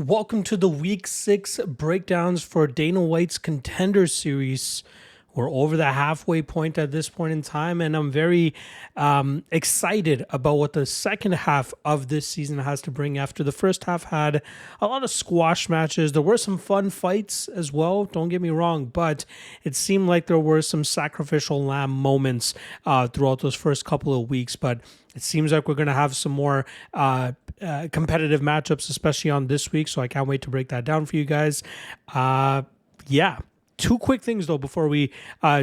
welcome to the Week 6 breakdowns for Dana White's Contender Series. We're over the halfway point at this point in time, and I'm very excited about what the second half of this season has to bring. After the first half had a lot of squash matches, there were some fun fights as well, don't get me wrong, but it seemed like there were some sacrificial lamb moments throughout those first couple of weeks, but it seems like we're going to have some more competitive matchups, especially on this week, so I can't wait to break that down for you guys. Two quick things, though, before we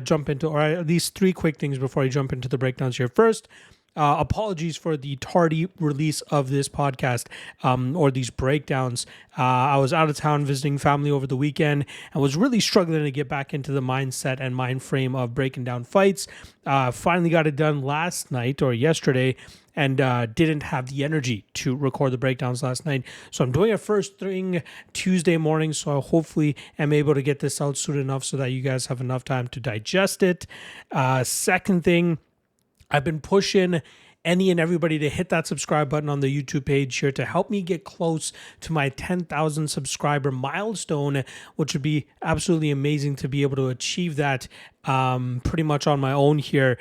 jump into, or at least three quick things before I jump into the breakdowns here. First, apologies for the tardy release of this podcast or these breakdowns. I was out of town visiting family over the weekend and was really struggling to get back into the mindset and mind frame of breaking down fights. Finally got it done last night or yesterday, and didn't have the energy to record the breakdowns last night. So I'm doing a first thing Tuesday morning, so I hopefully am able to get this out soon enough so that you guys have enough time to digest it. Second thing, I've been pushing any and everybody to hit that subscribe button on the YouTube page here to help me get close to my 10,000 subscriber milestone, which would be absolutely amazing to be able to achieve that pretty much on my own here.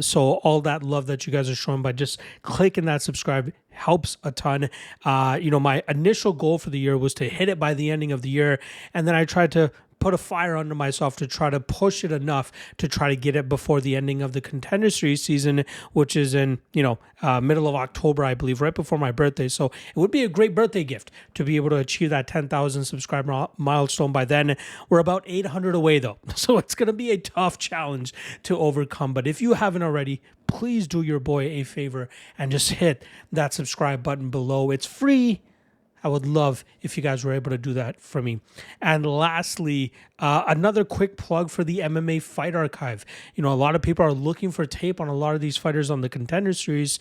So all that love that you guys are showing by just clicking that subscribe helps a ton. My initial goal for the year was to hit it by the ending of the year, and then I tried to put a fire under myself to try to push it enough to try to get it before the ending of the Contender Series season, which is in, middle of October, I believe, right before my birthday. So it would be a great birthday gift to be able to achieve that 10,000 subscriber milestone by then. We're about 800 away, though. So it's going to be a tough challenge to overcome. But if you haven't already, please do your boy a favor and just hit that subscribe button below. It's free. I would love if you guys were able to do that for me. And lastly, another quick plug for the MMA Fight Archive. A lot of people are looking for tape on a lot of these fighters on the Contender Series,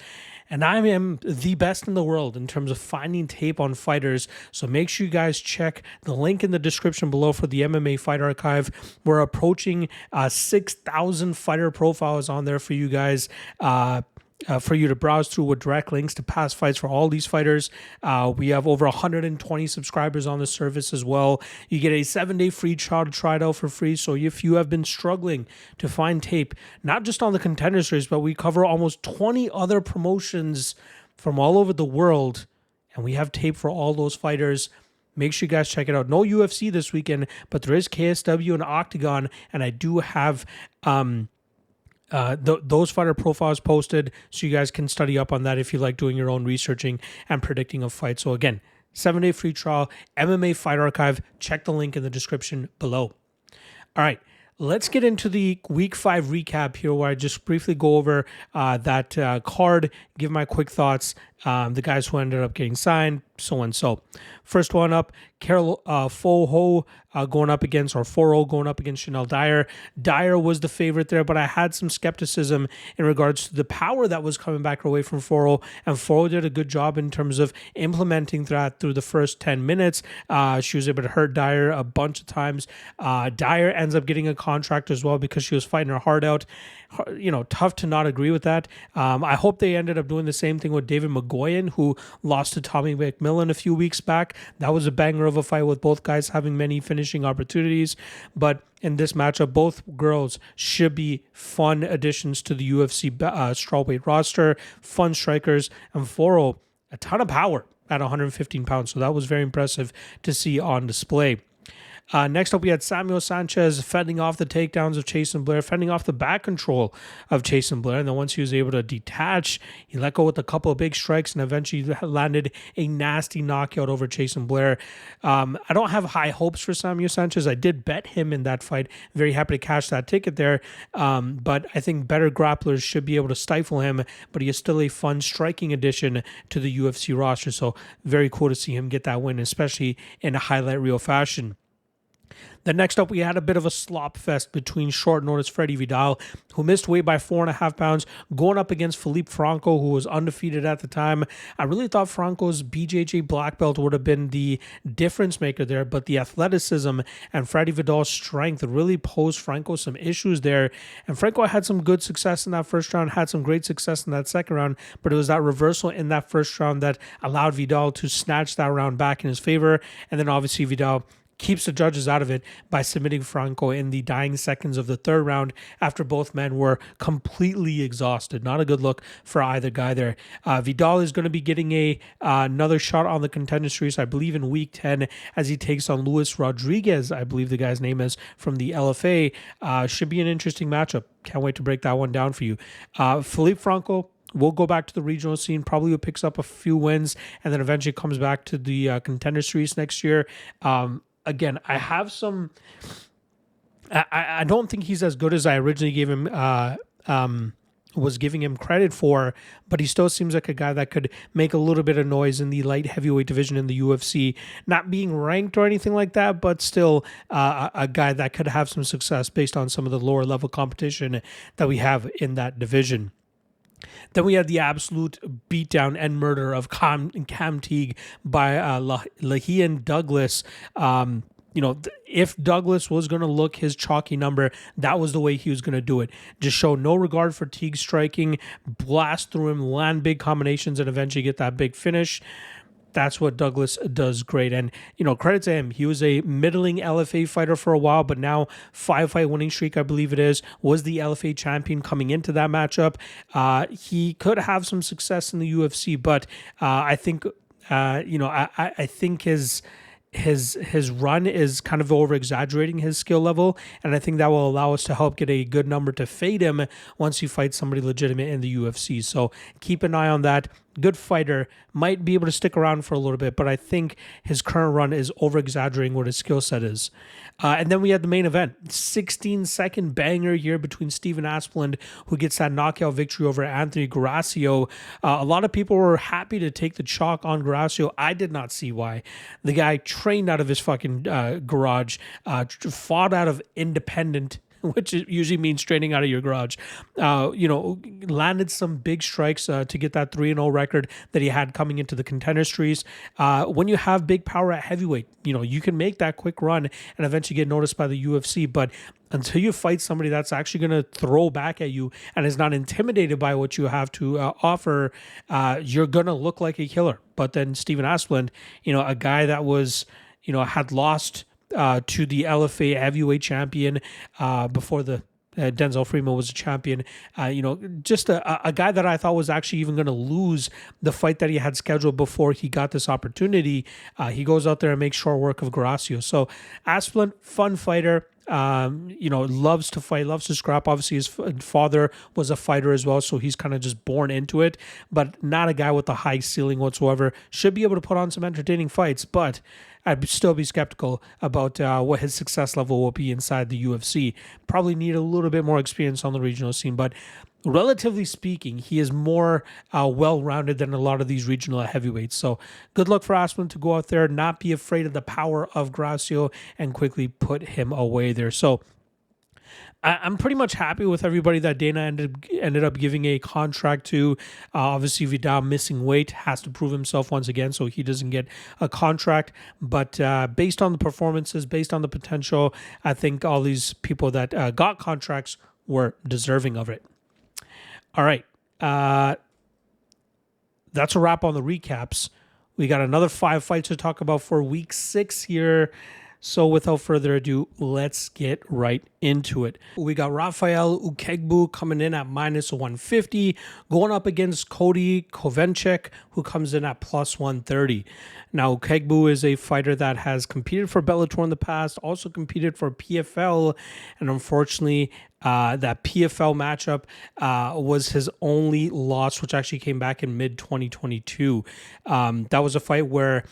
and I am the best in the world in terms of finding tape on fighters. So make sure you guys check the link in the description below for the MMA Fight Archive. We're approaching 6,000 fighter profiles on there for you guys. For you to browse through with direct links to past fights for all these fighters. We have over 120 subscribers on the service as well. You get a 7-day free trial to try it out for free. So if you have been struggling to find tape, not just on the Contender Series, but we cover almost 20 other promotions from all over the world, and we have tape for all those fighters. Make sure you guys check it out. No UFC this weekend, but there is KSW and OKTAGON, and I do have those fighter profiles posted, so you guys can study up on that if you like doing your own researching and predicting of fights. So again, 7-day free trial, MMA Fight Archive. Check the link in the description below. All right, let's get into the Week 5 recap here, where I just briefly go over that card, give my quick thoughts, the guys who ended up getting signed, so on and so. First one up, Carol Foro going up against Chanel Dyer. Dyer was the favorite there, but I had some skepticism in regards to the power that was coming back away from Foro, and Foro did a good job in terms of implementing that through the first 10 minutes. She was able to hurt Dyer a bunch of times. Dyer ends up getting a contract as well because she was fighting her heart out. Tough to not agree with that. I hope they ended up doing the same thing with David McGoyan, who lost to Tommy McMillan a few weeks back. That was a banger of a fight with both guys having many finishing opportunities. But in this matchup, both girls should be fun additions to the UFC strawweight roster, fun strikers, and Foro, a ton of power at 115 pounds. So that was very impressive to see on display. Next up, we had Samuel Sanchez fending off the takedowns of Chasen Blair, fending off the back control of Chasen Blair. And then once he was able to detach, he let go with a couple of big strikes and eventually landed a nasty knockout over Chasen Blair. I don't have high hopes for Samuel Sanchez. I did bet him in that fight. Very happy to cash that ticket there. But I think better grapplers should be able to stifle him, but he is still a fun striking addition to the UFC roster. So very cool to see him get that win, especially in a highlight reel fashion. Then next up, we had a bit of a slop fest between short notice Freddie Vidal, who missed weight by 4.5 pounds, going up against Philippe Franco, who was undefeated at the time. I really thought Franco's BJJ black belt would have been the difference maker there, but the athleticism and Freddie Vidal's strength really posed Franco some issues there. And Franco had some good success in that first round, had some great success in that second round, but it was that reversal in that first round that allowed Vidal to snatch that round back in his favor. And then obviously Vidal keeps the judges out of it by submitting Franco in the dying seconds of the third round after both men were completely exhausted. Not a good look for either guy there. Vidal is going to be getting another shot on the Contender Series, I believe, in week 10 as he takes on Luis Rodriguez, I believe the guy's name is, from the LFA. Should be an interesting matchup. Can't wait to break that one down for you. Philippe Franco will go back to the regional scene, probably picks up a few wins, and then eventually comes back to the Contender Series next year. Again, I have some. I don't think he's as good as I originally gave him. Was giving him credit for, but he still seems like a guy that could make a little bit of noise in the light heavyweight division in the UFC. Not being ranked or anything like that, but still a guy that could have some success based on some of the lower level competition that we have in that division. Then we had the absolute beatdown and murder of Cam Teague by Lahian Douglas. If Douglas was going to look his chalky number, that was the way he was going to do it. Just show no regard for Teague striking, blast through him, land big combinations, and eventually get that big finish. That's what Douglas does great. And, credit to him. He was a middling LFA fighter for a while, but now 5-fight winning streak, I believe it is, was the LFA champion coming into that matchup. He could have some success in the UFC, but I think, I think his run is kind of over exaggerating his skill level, and I think that will allow us to help get a good number to fade him once you fight somebody legitimate in the UFC. So keep an eye on that. Good fighter, might be able to stick around for a little bit, but I think his current run is over exaggerating what his skill set is. And then we had the main event, 16-second banger here between Steven Aspland, who gets that knockout victory over Anthony Gracio. A lot of people were happy to take the chalk on Gracio. I did not see why. The guy trained out of his fucking garage, fought out of independent, which usually means training out of your garage, landed some big strikes to get that 3-0 record that he had coming into the Contender Series. When you have big power at heavyweight, you can make that quick run and eventually get noticed by the UFC, but until you fight somebody that's actually going to throw back at you and is not intimidated by what you have to offer, you're going to look like a killer. But then Steven Aspland, a guy that was, had lost to the LFA heavyweight champion before the Denzel Freeman was a champion. Just a guy that I thought was actually even going to lose the fight that he had scheduled before he got this opportunity. He goes out there and makes short work of Gracio. So Aspland, fun fighter. Loves to fight, loves to scrap. Obviously, his father was a fighter as well, so he's kind of just born into it, but not a guy with a high ceiling whatsoever. Should be able to put on some entertaining fights, but I'd still be skeptical about what his success level will be inside the UFC. Probably need a little bit more experience on the regional scene, but relatively speaking, he is more well-rounded than a lot of these regional heavyweights. So good luck for Aspland to go out there, not be afraid of the power of Gracio, and quickly put him away there. So I'm pretty much happy with everybody that Dana ended up giving a contract to. Obviously, Vidal missing weight, has to prove himself once again, so he doesn't get a contract. But based on the performances, based on the potential, I think all these people that got contracts were deserving of it. All right. That's a wrap on the recaps. We got another 5 fights to talk about for week 6 here. So without further ado, let's get right into it. We got Rafael Uchegbu coming in at -150, going up against Cody Chovancek, who comes in at +130. Now, Uchegbu is a fighter that has competed for Bellator in the past, also competed for PFL, and unfortunately, that PFL matchup was his only loss, which actually came back in mid-2022. That was a fight where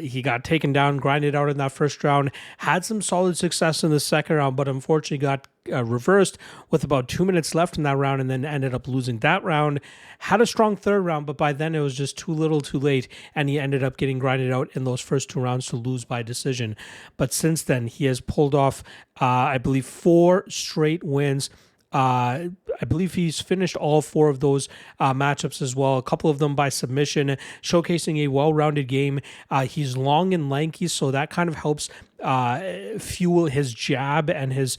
he got taken down, grinded out in that first round, had some solid success in the second round, but unfortunately got reversed with about 2 minutes left in that round, and then ended up losing that round. Had a strong third round, but by then it was just too little too late, and he ended up getting grinded out in those first 2 rounds to lose by decision. But since then, he has pulled off, I believe, 4 straight wins. I believe he's finished all 4 of those matchups as well, a couple of them by submission, showcasing a well-rounded game. He's long and lanky, so that kind of helps fuel his jab and his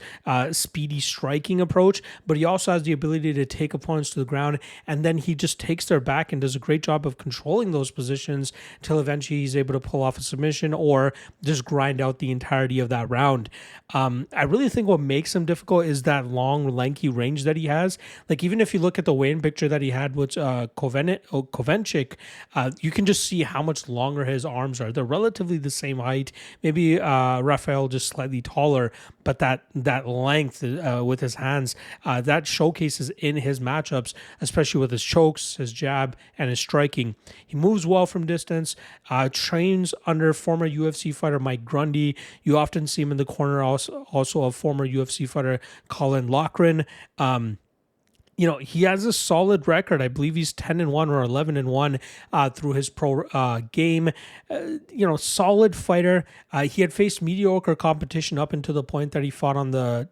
speedy striking approach, but he also has the ability to take opponents to the ground, and then he just takes their back and does a great job of controlling those positions till eventually he's able to pull off a submission or just grind out the entirety of that round. I really think what makes him difficult is that long, lanky range that he has. Like, even if you look at the weigh-in picture that he had with Chovancek, you can just see how much longer his arms are. They're relatively the same height, maybe Rafael just slightly taller, but that length with his hands, that showcases in his matchups, especially with his chokes, his jab, and his striking. He moves well from distance, trains under former UFC fighter Mike Grundy. You often see him in the corner also of former UFC fighter Colin Loughran. He has a solid record. I believe he's 10-1 or 11-1 through his pro game. Solid fighter. He had faced mediocre competition up until the point that he fought on the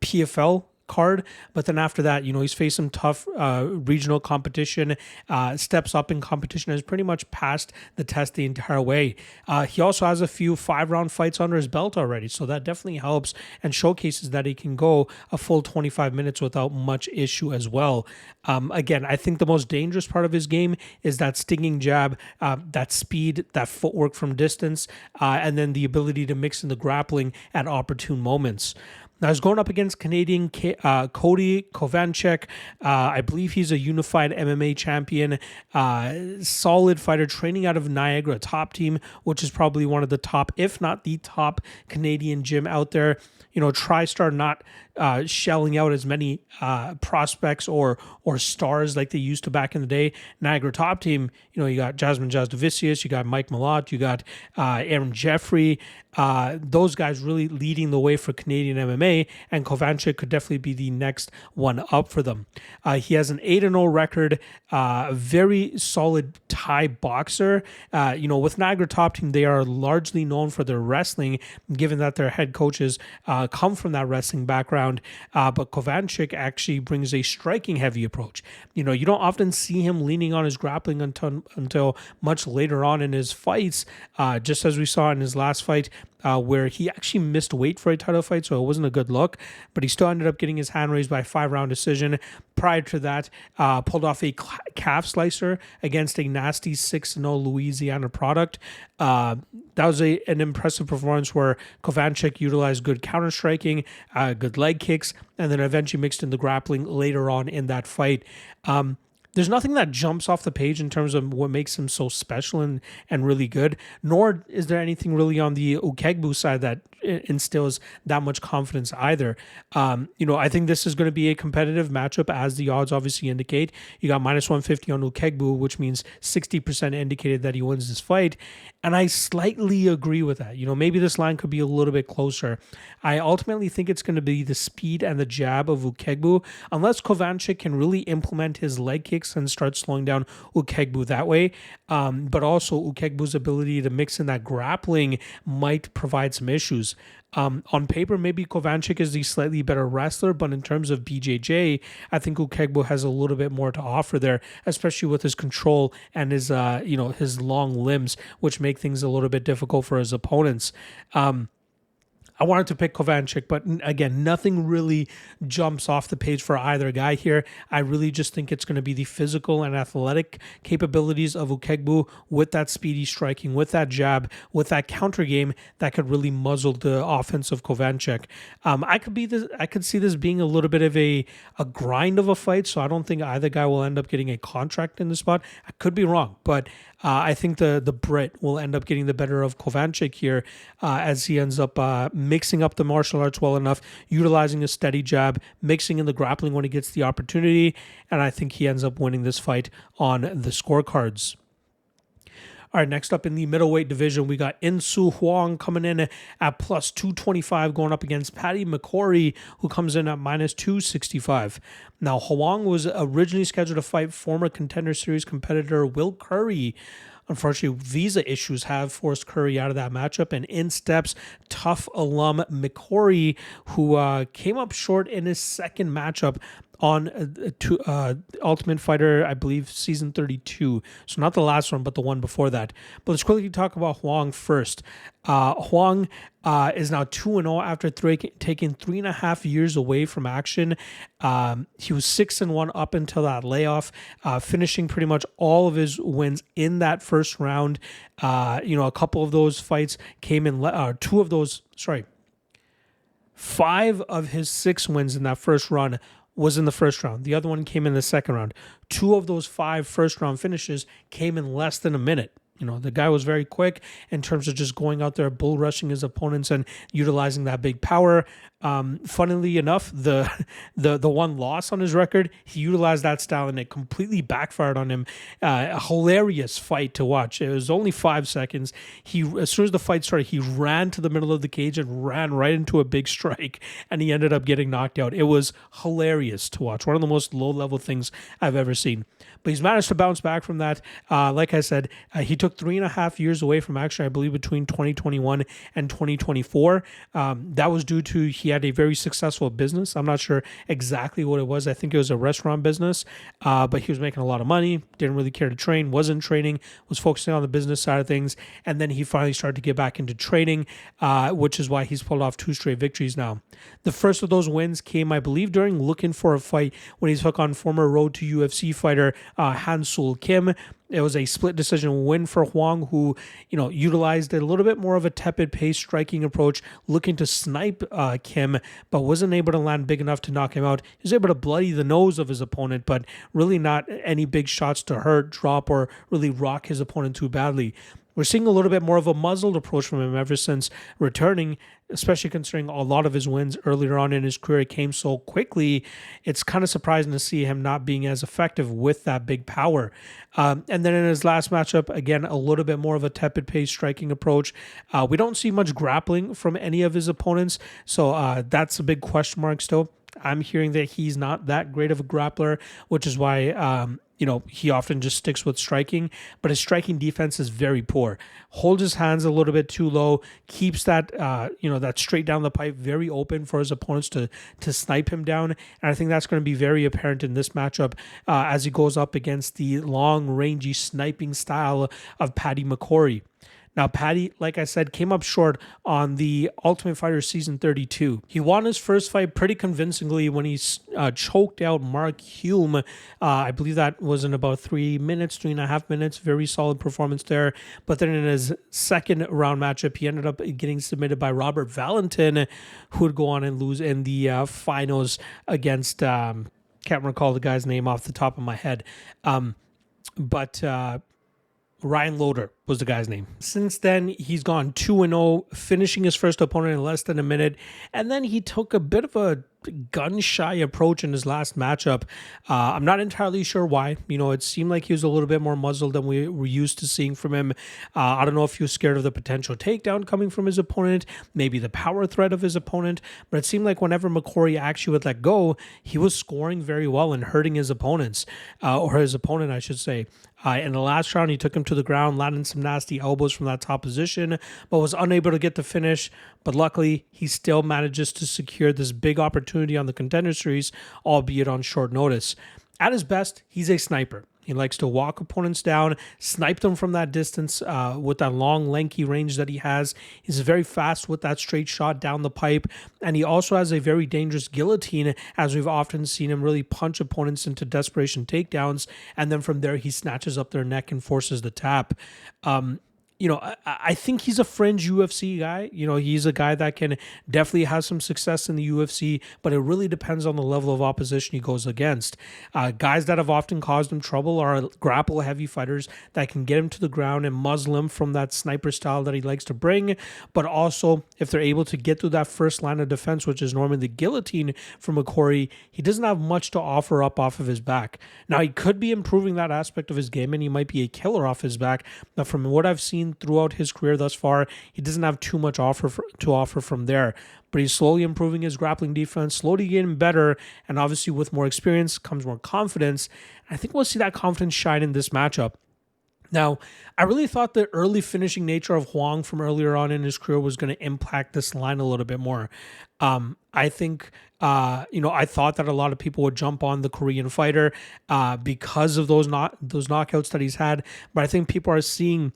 PFL card, but then after that, he's faced some tough regional competition, steps up in competition, has pretty much passed the test the entire way. He also has a few 5-round fights under his belt already, so that definitely helps and showcases that he can go a full 25 minutes without much issue as well. Again, I think the most dangerous part of his game is that stinging jab, that speed, that footwork from distance, and then the ability to mix in the grappling at opportune moments. Now, he's going up against Canadian Cody Chovancek. I believe he's a unified MMA champion, solid fighter, training out of Niagara Top Team, which is probably one of the top, if not the top, Canadian gym out there. TriStar not shelling out as many prospects or stars like they used to back in the day. Niagara Top Team, you got Jasmine Jasdovicius, you got Mike Malott, you got Aaron Jeffrey. Those guys really leading the way for Canadian MMA, and Chovancek could definitely be the next one up for them. He has an 8-0 record, a very solid Thai boxer. With Niagara Top Team, they are largely known for their wrestling, given that their head coaches come from that wrestling background. But Chovancek actually brings a striking heavy approach. You don't often see him leaning on his grappling until much later on in his fights, just as we saw in his last fight, where he actually missed weight for a title fight, so it wasn't a good look, but he still ended up getting his hand raised by a 5-round decision. Prior to that, pulled off a calf slicer against a nasty 6-0 Louisiana product. That was an impressive performance where Chovancek utilized good counter-striking, good leg kicks, and then eventually mixed in the grappling later on in that fight. There's nothing that jumps off the page in terms of what makes him so special and really good, nor is there anything really on the Uchegbu side that instills that much confidence either. I think this is going to be a competitive matchup, as the odds obviously indicate. You got -150 on Uchegbu, which means 60% indicated that he wins this fight, and I slightly agree with that. Maybe this line could be a little bit closer. I ultimately think it's going to be the speed and the jab of Uchegbu, unless Chovancek can really implement his leg kicks and start slowing down Uchegbu that way. But also Uchegbu's ability to mix in that grappling might provide some issues. On paper, maybe Chovancek is the slightly better wrestler, but in terms of BJJ, I think Uchegbu has a little bit more to offer there, especially with his control and his his long limbs, which make things a little bit difficult for his opponents. I wanted to pick Chovancek, but again, nothing really jumps off the page for either guy here. I really just think it's going to be the physical and athletic capabilities of Uchegbu with that speedy striking, with that jab, with that counter game that could really muzzle the offense of Chovancek. I could see this being a little bit of a grind of a fight, so I don't think either guy will end up getting a contract in the spot. I could be wrong, but I think the Brit will end up getting the better of Chovancek here as he ends up mixing up the martial arts well enough, utilizing a steady jab, mixing in the grappling when he gets the opportunity, and I think he ends up winning this fight on the scorecards. All right, next up in the middleweight division, we got Hwang coming in at plus 225, going up against McCorry, who comes in at minus 265. Now, Hwang was originally scheduled to fight former Contender Series competitor Will Curry. Unfortunately, visa issues have forced Curry out of that matchup, and in steps tough alum McCorry, who came up short in his second matchup on Ultimate Fighter, I believe, season 32. So not the last one, but the one before that. But let's quickly talk about Hwang first. Hwang is now 2-0 after taking 3.5 years away from action. He was 6-1 up until that layoff, finishing pretty much all of his wins in that first round. A couple of those fights came in, 5 of his 6 wins in that first run was in the first round. The other one came in the second round. 2 of those 5 first round finishes came in less than a minute. The guy was very quick in terms of just going out there, bull rushing his opponents and utilizing that big power. Funnily enough, the one loss on his record, he utilized that style and it completely backfired on him. A hilarious fight to watch. It was only 5 seconds. As soon as the fight started, he ran to the middle of the cage and ran right into a big strike, and he ended up getting knocked out. It was hilarious to watch. One of the most low-level things I've ever seen. But he's managed to bounce back from that. Like I said, he took 3.5 years away from action, I believe, between 2021 and 2024. That was due to he had a very successful business. I'm not sure exactly what it was. I think it was a restaurant business, but he was making a lot of money, didn't really care to train, wasn't training, was focusing on the business side of things. And then he finally started to get back into training, which is why he's pulled off 2 straight victories now. The first of those wins came, I believe, during looking for a fight when he took on former Road to UFC fighter Han-Sul Kim. It was a split decision win for Hwang, who, utilized a little bit more of a tepid pace striking approach, looking to snipe Kim, but wasn't able to land big enough to knock him out. He was able to bloody the nose of his opponent, but really not any big shots to hurt, drop, or really rock his opponent too badly. We're seeing a little bit more of a muzzled approach from him ever since returning, especially considering a lot of his wins earlier on in his career came so quickly. It's kind of surprising to see him not being as effective with that big power. And then in his last matchup, again, a little bit more of a tepid pace striking approach. We don't see much grappling from any of his opponents, so that's a big question mark still. I'm hearing that he's not that great of a grappler, which is why he often just sticks with striking, but his striking defense is very poor. Holds his hands a little bit too low, keeps that that straight down the pipe very open for his opponents to snipe him down. And I think that's going to be very apparent in this matchup as he goes up against the long, rangy sniping style of McCorry. Now, Paddy, like I said, came up short on the Ultimate Fighter Season 32. He won his first fight pretty convincingly when he choked out Mark Hume. I believe that was in about 3.5 minutes. Very solid performance there. But then in his second round matchup, he ended up getting submitted by Robert Valentin, who would go on and lose in the finals against, can't recall the guy's name off the top of my head. But Ryan Loder was the guy's name. Since then, he's gone 2-0, finishing his first opponent in less than a minute. And then he took a bit of a gun-shy approach in his last matchup. I'm not entirely sure why. It seemed like he was a little bit more muzzled than we were used to seeing from him. I don't know if he was scared of the potential takedown coming from his opponent, maybe the power threat of his opponent, but it seemed like whenever McCorry actually would let go, he was scoring very well and hurting his opponents, or his opponent, I should say. In the last round, he took him to the ground, landing some nasty elbows from that top position, but was unable to get the finish. But luckily, he still manages to secure this big opportunity on the Contender Series, albeit on short notice. At his best, he's a sniper. He likes to walk opponents down, snipe them from that distance with that long, lanky range that he has. He's very fast with that straight shot down the pipe. And he also has a very dangerous guillotine, as we've often seen him really punch opponents into desperation takedowns. And then from there, he snatches up their neck and forces the tap. I think he's a fringe UFC guy. He's a guy that can definitely have some success in the UFC, but it really depends on the level of opposition he goes against. Guys that have often caused him trouble are grapple-heavy fighters that can get him to the ground and muzzle him from that sniper style that he likes to bring, but also if they're able to get through that first line of defense, which is normally the guillotine from McCorry, he doesn't have much to offer up off of his back. Now, he could be improving that aspect of his game, and he might be a killer off his back, but from what I've seen throughout his career thus far, he doesn't have too much to offer from there. But he's slowly improving his grappling defense, slowly getting better, and obviously with more experience comes more confidence. I think we'll see that confidence shine in this matchup. Now, I really thought the early finishing nature of Hwang from earlier on in his career was going to impact this line a little bit more. I think, I thought that a lot of people would jump on the Korean fighter because of those knockouts that he's had. But I think people are seeing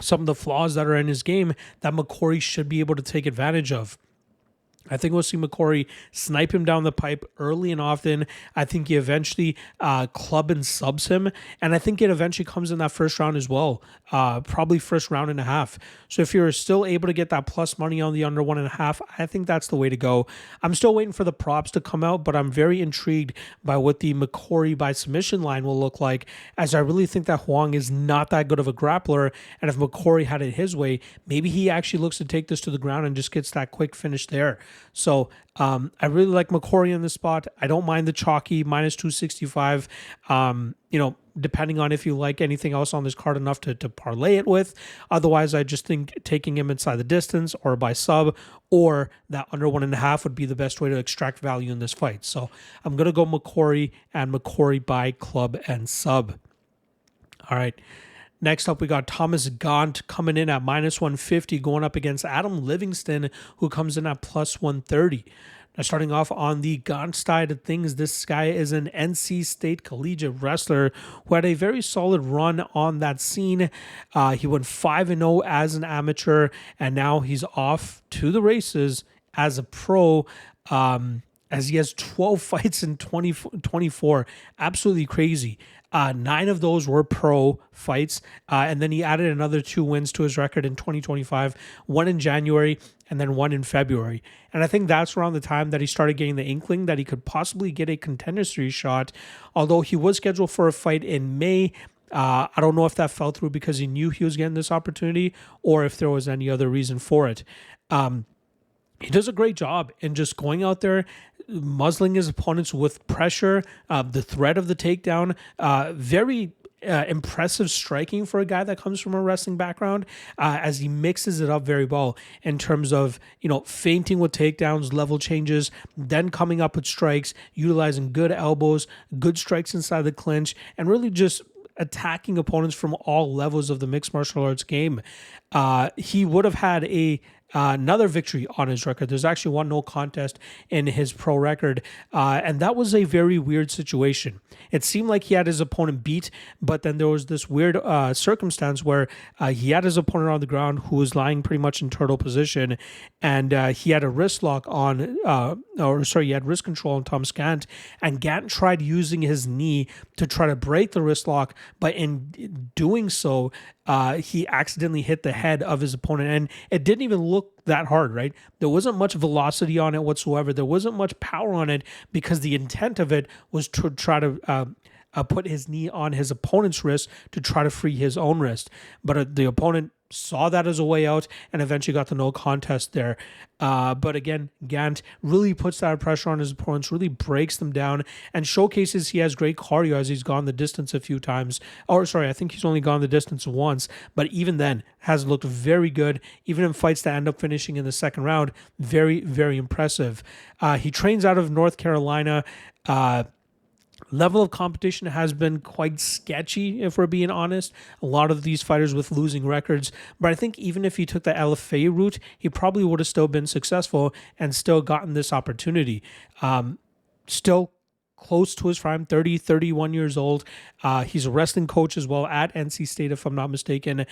some of the flaws that are in his game that McCorry should be able to take advantage of. I think we'll see McCorry snipe him down the pipe early and often. I think he eventually club and subs him. And I think it eventually comes in that first round as well. Probably first round and a half. So if you're still able to get that plus money on the under 1.5, I think that's the way to go. I'm still waiting for the props to come out, but I'm very intrigued by what the McCorry by submission line will look like, as I really think that Hwang is not that good of a grappler. And if McCorry had it his way, maybe he actually looks to take this to the ground and just gets that quick finish there. So I really like McCorry in this spot. I don't mind the chalky minus 265. Depending on if you like anything else on this card enough to parlay it with. Otherwise, I just think taking him inside the distance or by sub or that under 1.5 would be the best way to extract value in this fight. So I'm going to go McCorry and McCorry by club and sub. All right. Next up, we got Thomas Gantt coming in at minus 150, going up against Adam Livingston, who comes in at plus 130. Now, starting off on the Gantt side of things, this guy is an NC State collegiate wrestler who had a very solid run on that scene. He went 5-0 as an amateur, and now he's off to the races as a pro. As he has 12 fights in 24. Absolutely crazy. 9 of those were pro fights. And then he added another 2 wins to his record in 2025, one in January and then one in February. And I think that's around the time that he started getting the inkling that he could possibly get a Contender Series shot. Although he was scheduled for a fight in May. I don't know if that fell through because he knew he was getting this opportunity or if there was any other reason for it. He does a great job in just going out there, muzzling his opponents with pressure, the threat of the takedown, very impressive striking for a guy that comes from a wrestling background, as he mixes it up very well in terms of, feinting with takedowns, level changes, then coming up with strikes, utilizing good elbows, good strikes inside the clinch, and really just attacking opponents from all levels of the mixed martial arts game. He would have had another victory on his record. There's actually one no contest in his pro record, and that was a very weird situation. It seemed like he had his opponent beat, but then there was this weird circumstance where he had his opponent on the ground who was lying pretty much in turtle position, and he had a wrist lock on, he had wrist control on Thomas Gantt, and Gantt tried using his knee to try to break the wrist lock, but in doing so, he accidentally hit the head of his opponent, and it didn't even look that hard, right? There wasn't much velocity on it whatsoever. There wasn't much power on it because the intent of it was to try to put his knee on his opponent's wrist to try to free his own wrist. But the opponent saw that as a way out and eventually got the no contest there. But again, Gantt really puts that pressure on his opponents, really breaks them down, and showcases he has great cardio as he's gone the distance a few times. I think he's only gone the distance once, but even then has looked very good, even in fights that end up finishing in the second round. Very, very impressive. He trains out of North Carolina. Level of competition has been quite sketchy, if we're being honest. A lot of these fighters with losing records. But I think even if he took the LFA route, he probably would have still been successful and still gotten this opportunity. Still close to his prime, 31 years old. He's a wrestling coach as well at NC State, if I'm not mistaken.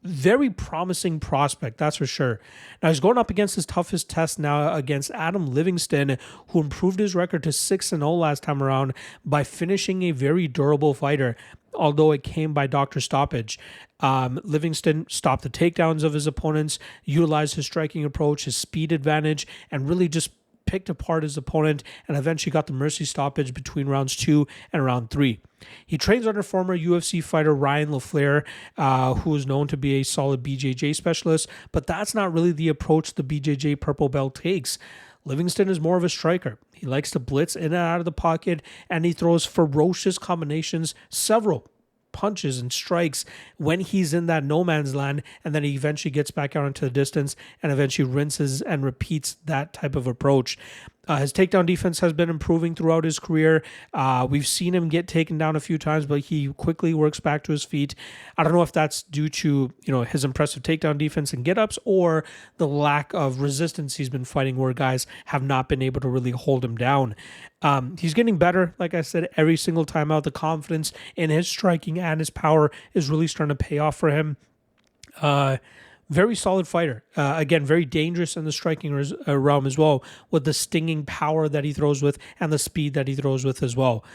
very promising prospect, that's for sure. Now he's going up against his toughest test now against Adam Livingston, who improved his record to 6-0 last time around by finishing a very durable fighter, although it came by doctor stoppage. Livingston stopped the takedowns of his opponents, utilized his striking approach, his speed advantage, and really just picked apart his opponent and eventually got the mercy stoppage between rounds 2 and round 3. He trains under former UFC fighter Ryan LaFleur, who is known to be a solid BJJ specialist, but that's not really the approach the BJJ purple belt takes. Livingston is more of a striker. He likes to blitz in and out of the pocket, and he throws ferocious combinations, several punches and strikes when he's in that no man's land, and then he eventually gets back out into the distance and eventually rinses and repeats that type of approach. His takedown defense has been improving throughout his career. We've seen him get taken down a few times, but he quickly works back to his feet. I don't know if that's due to his impressive takedown defense and get-ups or the lack of resistance he's been fighting where guys have not been able to really hold him down. He's getting better, like I said, every single time out. The confidence in his striking and his power is really starting to pay off for him. Very solid fighter. Again, very dangerous in the striking realm as well, with the stinging power that he throws with and the speed that he throws with as well.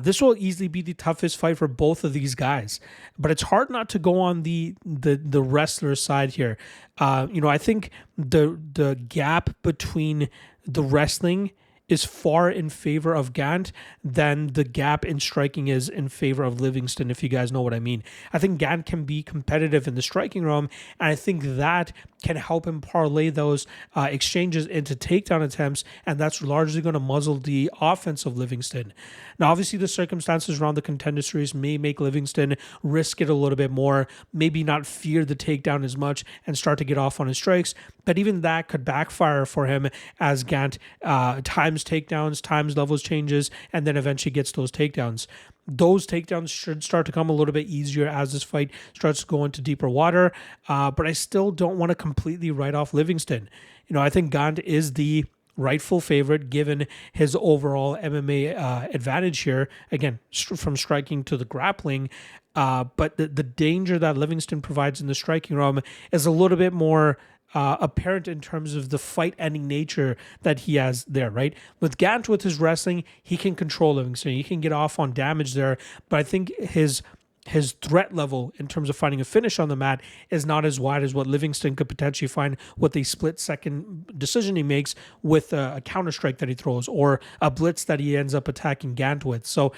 This will easily be the toughest fight for both of these guys, but it's hard not to go on the wrestler side here. I think the gap between the wrestling is far in favor of Gantt than the gap in striking is in favor of Livingston, if you guys know what I mean. I think Gantt can be competitive in the striking realm, and I think that can help him parlay those exchanges into takedown attempts, and that's largely going to muzzle the offense of Livingston. Now, obviously, the circumstances around the Contender Series may make Livingston risk it a little bit more, maybe not fear the takedown as much and start to get off on his strikes, but even that could backfire for him as Gantt times takedowns, times levels changes, and then eventually gets those takedowns. Those takedowns should start to come a little bit easier as this fight starts to go into deeper water, but I still don't want to completely write off Livingston. I think Gantt is the rightful favorite given his overall MMA advantage here, again, from striking to the grappling, but the danger that Livingston provides in the striking realm is a little bit more apparent in terms of the fight-ending nature that he has there, right? With Gantt, with his wrestling, he can control Livingston. He can get off on damage there, but I think his threat level in terms of finding a finish on the mat is not as wide as what Livingston could potentially find with a split-second decision he makes with a counter-strike that he throws or a blitz that he ends up attacking Gantt with. So,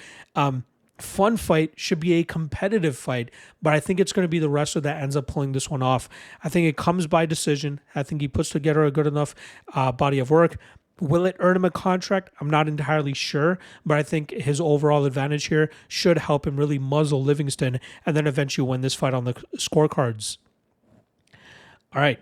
fun fight, should be a competitive fight, but I think it's going to be the wrestler that ends up pulling this one off. I think it comes by decision. I think he puts together a good enough body of work. Will it earn him a contract? I'm not entirely sure, but I think his overall advantage here should help him really muzzle Livingston and then eventually win this fight on the scorecards. All right,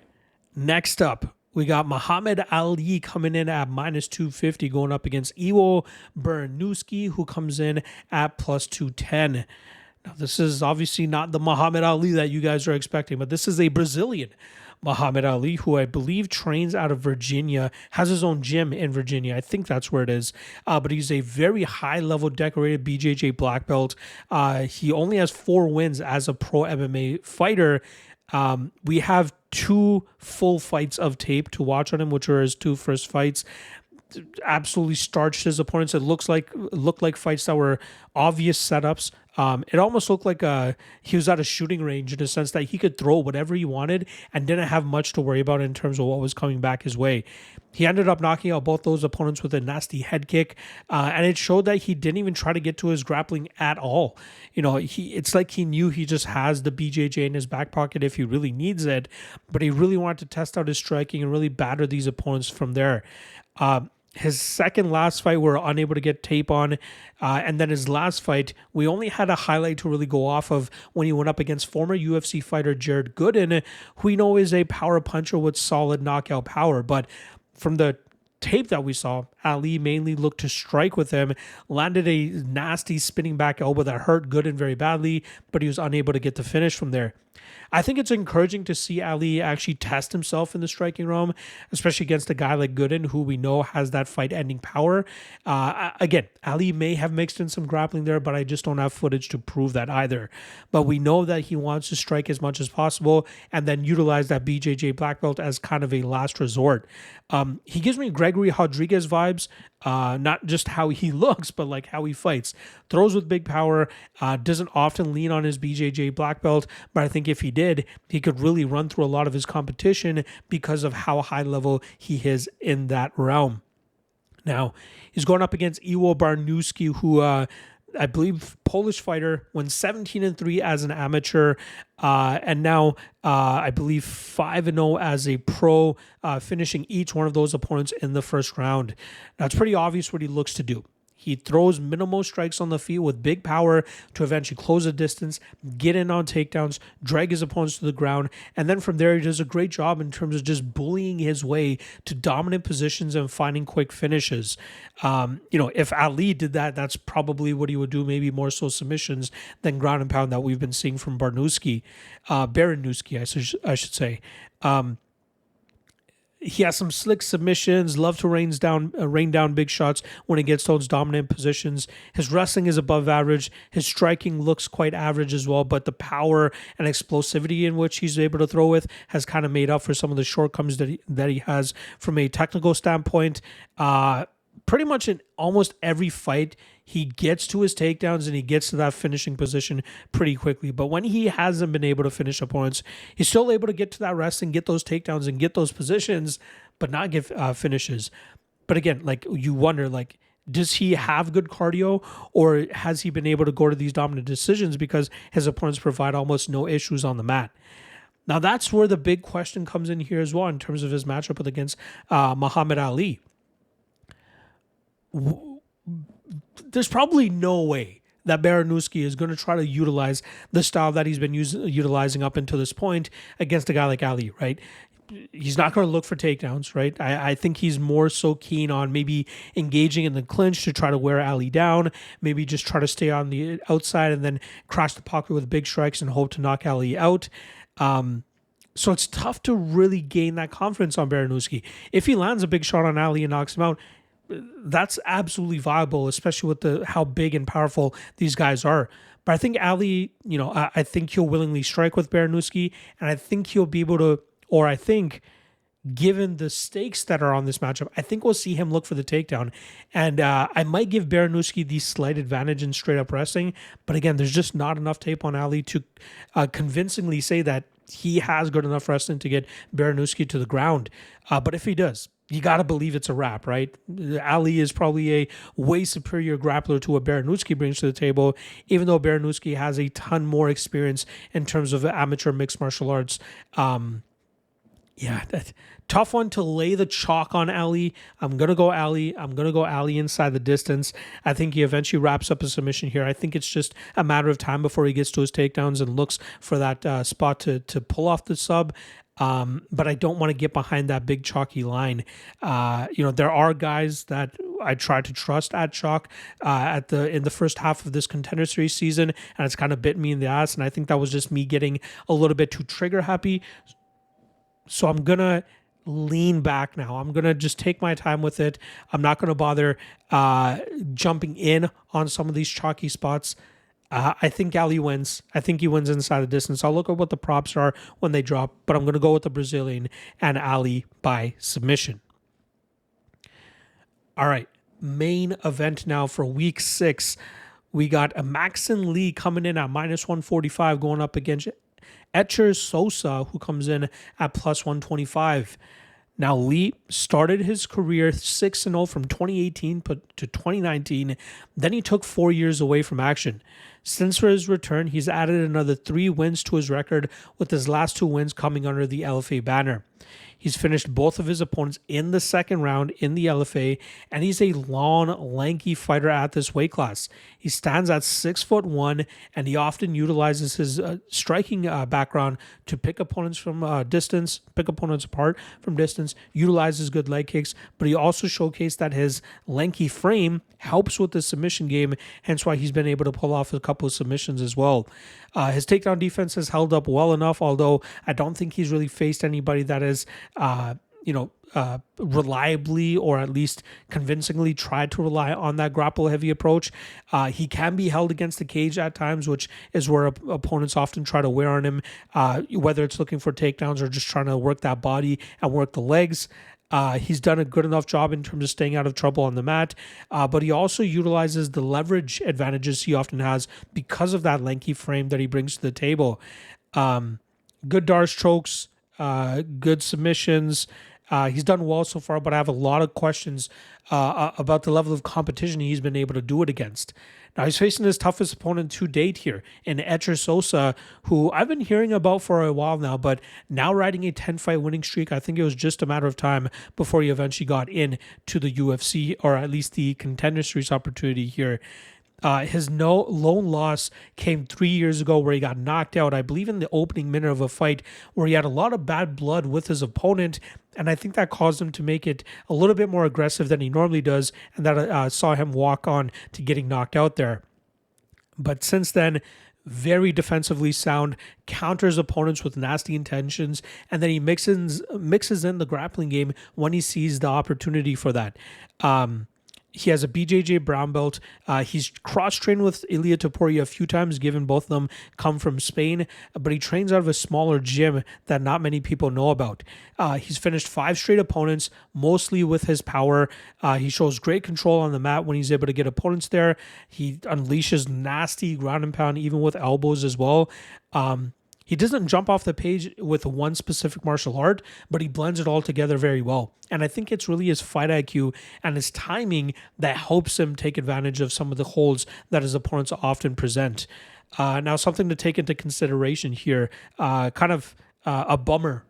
next up, we got Muhammad Ali coming in at -250, going up against Iwo Baraniewski, who comes in at +210. Now, this is obviously not the Muhammad Ali that you guys are expecting, but this is a Brazilian Muhammad Ali, who I believe trains out of Virginia, has his own gym in Virginia. I think that's where it is. But he's a very high-level decorated BJJ black belt. He only has 4 wins as a pro MMA fighter. We have 2 full fights of tape to watch on him, which were his 2 first fights. Absolutely starched his opponents. It looked like fights that were obvious setups. It almost looked like he was at a shooting range in a sense that he could throw whatever he wanted and didn't have much to worry about in terms of what was coming back his way. He ended up knocking out both those opponents with a nasty head kick, and it showed that he didn't even try to get to his grappling at all. It's like he knew he just has the BJJ in his back pocket if he really needs it, but he really wanted to test out his striking and really batter these opponents from there. His second last fight, we were unable to get tape on. And then his last fight, we only had a highlight to really go off of when he went up against former UFC fighter Jared Gooden, who we know is a power puncher with solid knockout power. But from the tape that we saw, Ali mainly looked to strike with him, landed a nasty spinning back elbow that hurt Gooden very badly, but he was unable to get the finish from there. I think it's encouraging to see Ali actually test himself in the striking realm, especially against a guy like Gooden, who we know has that fight-ending power. Again, Ali may have mixed in some grappling there, but I just don't have footage to prove that either. But we know that he wants to strike as much as possible and then utilize that BJJ black belt as kind of a last resort. He gives me Gregory Rodriguez vibes, not just how he looks, but like how he fights. Throws with big power, doesn't often lean on his BJJ black belt, but I think if he did, he could really run through a lot of his competition because of how high level he is in that realm. Now, he's going up against Iwo Baraniewski, who I believe Polish fighter, went 17-3 as an amateur, and now I believe 5-0 as a pro, finishing each one of those opponents in the first round. Now, it's pretty obvious what he looks to do. He throws minimal strikes on the feet with big power to eventually close the distance, get in on takedowns, drag his opponents to the ground, and then from there he does a great job in terms of just bullying his way to dominant positions and finding quick finishes. If Ali did that, that's probably what he would do, maybe more so submissions than ground and pound that we've been seeing from Baraniewski, I should say. He has some slick submissions, love to rain down big shots when he gets those dominant positions. His wrestling is above average. His striking looks quite average as well, but the power and explosivity in which he's able to throw with has kind of made up for some of the shortcomings that he has from a technical standpoint. Pretty much in almost every fight, he gets to his takedowns and he gets to that finishing position pretty quickly. But when he hasn't been able to finish opponents, he's still able to get to that wrestling, get those takedowns and get those positions, but not get finishes. But again, like you wonder, like, does he have good cardio, or has he been able to go to these dominant decisions because his opponents provide almost no issues on the mat? Now, that's where the big question comes in here as well in terms of his matchup against Muhammad Ali. There's probably no way that Baraniewski is going to try to utilize the style that he's been utilizing up until this point against a guy like Ali, right? He's not going to look for takedowns, right? I think he's more so keen on maybe engaging in the clinch to try to wear Ali down, maybe just try to stay on the outside and then crash the pocket with big strikes and hope to knock Ali out. So it's tough to really gain that confidence on Baraniewski. If he lands a big shot on Ali and knocks him out, that's absolutely viable, especially with how big and powerful these guys are. But I think Ali, I think he'll willingly strike with Baraniewski, and I think he'll be able to, or I think, given the stakes that are on this matchup, I think we'll see him look for the takedown. And I might give Baraniewski the slight advantage in straight up wrestling, but again, there's just not enough tape on Ali to convincingly say that he has good enough wrestling to get Baraniewski to the ground. But if he does, you got to believe it's a wrap, right? Ali is probably a way superior grappler to what Baraniewski brings to the table, even though Baraniewski has a ton more experience in terms of amateur mixed martial arts. Tough one to lay the chalk on Ali. I'm going to go Ali. I'm going to go Ali inside the distance. I think he eventually wraps up a submission here. I think it's just a matter of time before he gets to his takedowns and looks for that spot to pull off the sub. But I don't want to get behind that big chalky line. There are guys that I try to trust at chalk in the first half of this Contender Series season, and it's kind of bit me in the ass. And I think that was just me getting a little bit too trigger happy. So I'm going to lean back now. I'm going to just take my time with it. I'm not going to bother jumping in on some of these chalky spots. I think Ali wins. I think he wins inside the distance. I'll look at what the props are when they drop, but I'm going to go with the Brazilian and Ali by submission. All right, main event now for week 6. We got a Maxon Lee coming in at minus 145 going up against Etcher Sosa, who comes in at plus 125. Now, Lee started his career 6-0 from 2018 to 2019. Then he took 4 years away from action. Since his return, he's added another 3 wins to his record, with his last 2 wins coming under the LFA banner. He's finished both of his opponents in the second round in the LFA, and he's a long, lanky fighter at this weight class. He stands at 6'1", and he often utilizes his striking background to pick opponents from distance, pick opponents apart from distance, utilizes good leg kicks, but he also showcased that his lanky frame helps with the submission game, hence why he's been able to pull off a couple of submissions as well. His takedown defense has held up well enough, although I don't think he's really faced anybody that is, reliably or at least convincingly tried to rely on that grapple heavy approach. He can be held against the cage at times, which is where opponents often try to wear on him, whether it's looking for takedowns or just trying to work that body and work the legs. He's done a good enough job in terms of staying out of trouble on the mat, but he also utilizes the leverage advantages he often has because of that lanky frame that he brings to the table. Good Darce chokes, good submissions. He's done well so far, but I have a lot of questions about the level of competition he's been able to do it against. Now, he's facing his toughest opponent to date here in Etcher Sosa, who I've been hearing about for a while now, but now riding a 10-fight winning streak. I think it was just a matter of time before he eventually got into the UFC, or at least the Contender Series opportunity here. His lone loss came 3 years ago where he got knocked out, I believe in the opening minute of a fight where he had a lot of bad blood with his opponent, and I think that caused him to make it a little bit more aggressive than he normally does, and that saw him walk on to getting knocked out there. But since then, very defensively sound, counters opponents with nasty intentions, and then he mixes in the grappling game when he sees the opportunity for that. He has a BJJ brown belt. He's cross-trained with Ilia Topuria a few times, given both of them come from Spain, but he trains out of a smaller gym that not many people know about. He's finished 5 straight opponents, mostly with his power. He shows great control on the mat when he's able to get opponents there. He unleashes nasty ground and pound, even with elbows as well. He doesn't jump off the page with one specific martial art, but he blends it all together very well. And I think it's really his fight IQ and his timing that helps him take advantage of some of the holds that his opponents often present. Now, something to take into consideration here, kind of a bummer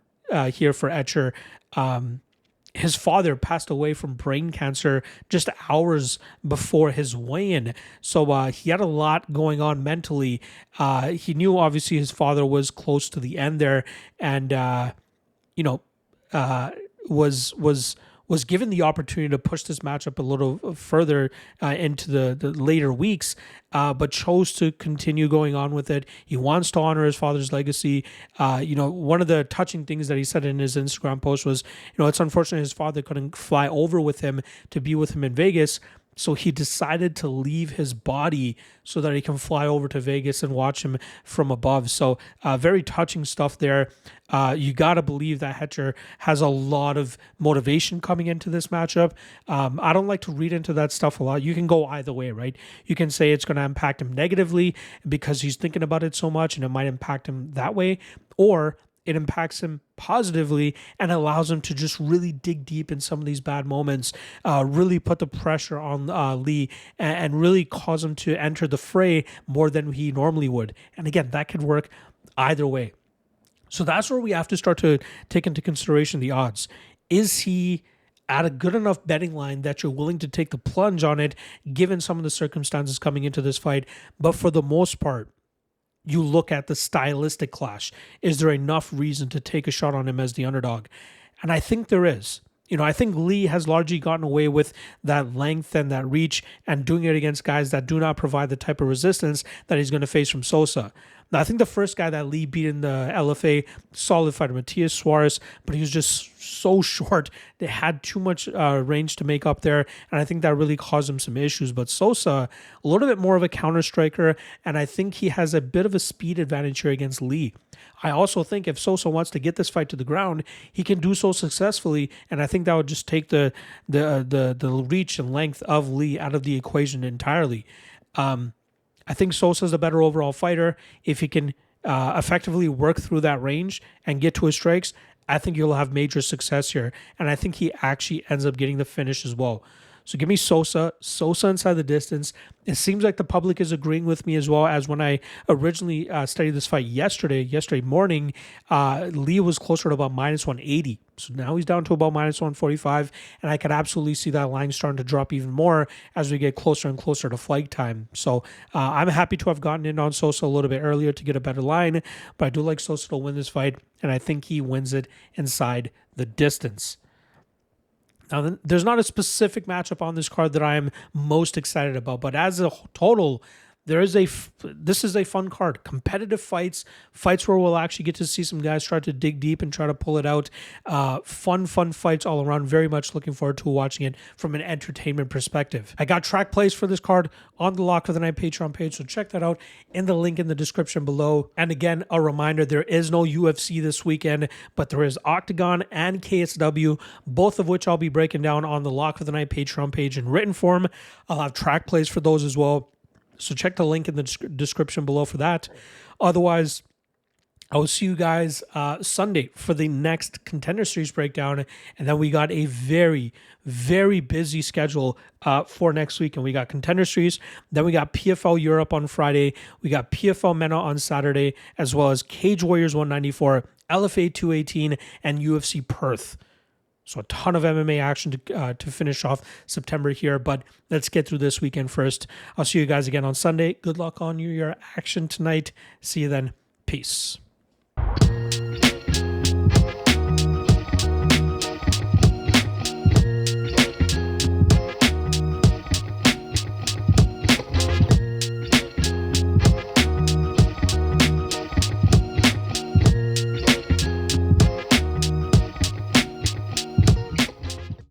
here for Etcher. His father passed away from brain cancer just hours before his weigh-in. So he had a lot going on mentally. He knew, obviously, his father was close to the end there and, was given the opportunity to push this matchup a little further into the later weeks, but chose to continue going on with it. He wants to honor his father's legacy. One of the touching things that he said in his Instagram post was, it's unfortunate his father couldn't fly over with him to be with him in Vegas. So he decided to leave his body so that he can fly over to Vegas and watch him from above. So very touching stuff there. You got to believe that Etcher has a lot of motivation coming into this matchup. I don't like to read into that stuff a lot. You can go either way, right? You can say it's going to impact him negatively because he's thinking about it so much and it might impact him that way, or it impacts him positively and allows him to just really dig deep in some of these bad moments, really put the pressure on Lee and really cause him to enter the fray more than he normally would. And again, that could work either way. So that's where we have to start to take into consideration the odds. Is he at a good enough betting line that you're willing to take the plunge on it, given some of the circumstances coming into this fight? But for the most part, you look at the stylistic clash. Is there enough reason to take a shot on him as the underdog? And I think there is. I think Lee has largely gotten away with that length and that reach and doing it against guys that do not provide the type of resistance that he's going to face from Sosa. Now, I think the first guy that Lee beat in the LFA, solid fighter, Matias Suarez, but he was just so short. They had too much range to make up there, and I think that really caused him some issues. But Sosa, a little bit more of a counter striker, and I think he has a bit of a speed advantage here against Lee. I also think if Sosa wants to get this fight to the ground, he can do so successfully, and I think that would just take the reach and length of Lee out of the equation entirely. I think Sosa's a better overall fighter. If he can effectively work through that range and get to his strikes, I think he'll have major success here. And I think he actually ends up getting the finish as well. So give me Sosa inside the distance. It seems like the public is agreeing with me as well, as when I originally studied this fight yesterday morning, Lee was closer to about minus 180. So now he's down to about minus 145, and I could absolutely see that line starting to drop even more as we get closer and closer to fight time. So I'm happy to have gotten in on Sosa a little bit earlier to get a better line, but I do like Sosa to win this fight, and I think he wins it inside the distance. Now, there's not a specific matchup on this card that I am most excited about, but as a total, this is a fun card. Competitive fights where we'll actually get to see some guys try to dig deep and try to pull it out. Fun fights all around. Very much looking forward to watching it from an entertainment perspective. I got track plays for this card on the Lock of the Night Patreon page, so check that out in the link in the description below. And again, a reminder, there is no UFC this weekend, but there is OKTAGON and KSW, both of which I'll be breaking down on the Lock of the Night Patreon page in written form. I'll have track plays for those as well. So check the link in the description below for that. Otherwise, I will see you guys Sunday for the next Contender Series breakdown. And then we got a very, very busy schedule for next week. And we got Contender Series. Then we got PFL Europe on Friday. We got PFL MENA on Saturday, as well as Cage Warriors 194, LFA 218, and UFC Perth. So a ton of MMA action to finish off September here, but let's get through this weekend first. I'll see you guys again on Sunday. Good luck on your action tonight. See you then. Peace.